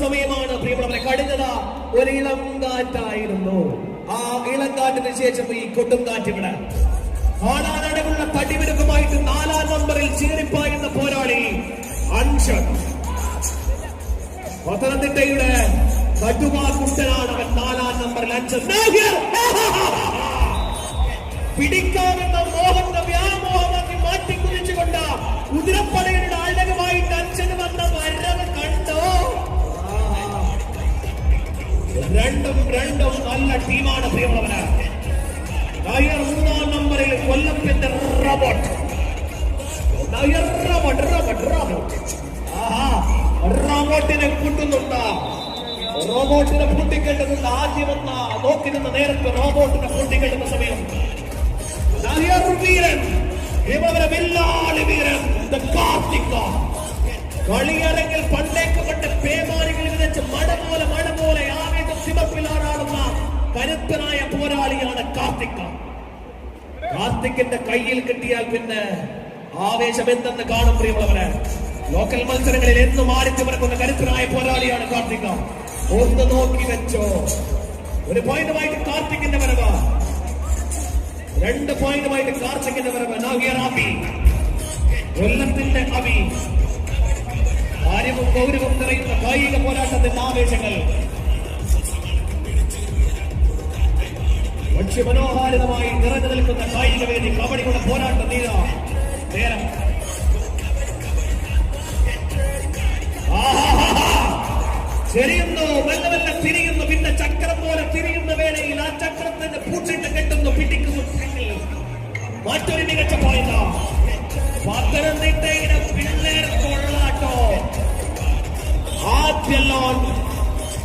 സമയമാണ് പ്രിയമുള്ളവരെ. കഴിഞ്ഞത് ഒരു ഇളം കാറ്റായിരുന്നു. ആ ഇളം കാറ്റിന് ശേഷം ഈ കൊടുങ്കാറ്റ് ഇവിടെ കാണാനടവുള്ള തടിവിരുക്കുമായിട്ട് 4-ാം നമ്പറിൽ ചീറിപ്പായുന്ന പോരാളി അൻഷൻ. പത്തനംതിട്ടയുടെ കടുവാക്കുട്ടനാണ് അവൻ. 4-ാം നമ്പറിൽ അൻഷൻ പിടിക്കാമെന്ന മോഹന്റെ വ്യാമോഹമാക്കി മാറ്റിക്കുറിച്ചുകൊണ്ട് കുതിരപ്പടയുടെ അഴകുമായിട്ട് അൻഷന് വന്ന വരവ് കണ്ടോ? രണ്ടും നല്ല ടീമാണ് പ്രിയമുള്ളവന്. 3-ാം നമ്പറിൽ കൊല്ലത്തിന്റെ റോബോട്ട് റോബോട്ടിനെ കൂട്ടുന്നുണ്ട്. റോബോട്ടിനെ പൂട്ടിക്കേണ്ടതുണ്ട്. ആദ്യം നോക്കി നിന്ന് നേരത്തെ റോബോട്ടിനെ പൂട്ടിക്കേണ്ടുന്ന സമയം വീരൻ വെല്ലാളി വീരൻ കാർത്തിക കളിയരങ്ങിൽ പണ്ടേക്ക് പണ്ട് പേമാരികളിൽ വിതച്ച് മഴ പോലെ ആവേശം സിമപ്പിലാറാടുന്ന കരുത്തനായ പോരാളിയാണ് കാർത്തിക. കാർത്തിക്കിന്റെ കയ്യിൽ കിട്ടിയാൽ പിന്നെ ആവേശം എന്തെന്ന് കാണും പ്രിയമുള്ളവര്. ലോക്കൽ മത്സരങ്ങളിൽ എന്നും ആടിച്ചു പറക്കുന്ന കരുത്തനായ പോരാളിയാണ് കാർത്തിക. ഒന്ന് നോക്കി വെച്ചോ. ഒരു പോയിന്റുമായിട്ട് കാർത്തിക്കിന്റെ വരവ്, 2 പോയിന്റുമായിട്ട് കാർത്തിക്കിന്റെ വരവ്. നാഗിയറാബി കൊല്ലത്തിന്റെ അബി. കാര്യവും ഗൗരവം നിറയുന്ന കായിക പോരാട്ടത്തിന്റെ ആവേശങ്ങൾ മനോഹാരിതമായി നിറഞ്ഞു നിൽക്കുന്ന കായിക വേദി. കബഡിയുടെ പോരാട്ട നേരം ചെറിയുന്നു, മെല്ലെ തിരിയുന്നു. പിന്നെ ചക്രം പോലെ തിരിയുന്ന വേളയിൽ ആ ചക്രത്തിന്റെ പൂച്ചിട്ട് കെട്ടുന്നു, പിടിക്കുന്നു. മറ്റൊരു മികച്ച പോയിന്റ് പത്തനംതിട്ടയുടെ പിള്ളേർ കൊള്ളാട്ടോ. ആദ്യ ലോൺ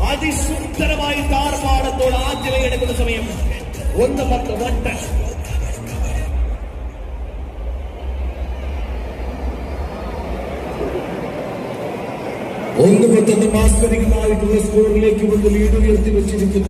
അതിസുന്ദരമായി താർമാടത്തോട് ആദ്യമേ എടുക്കുന്ന സമയം 1-10 1. മാസ്കരികമായിട്ടുള്ള സ്കോറിലേക്ക് വന്ന് ലീഡ് ഉയർത്തി വെച്ചിരിക്കുന്നു.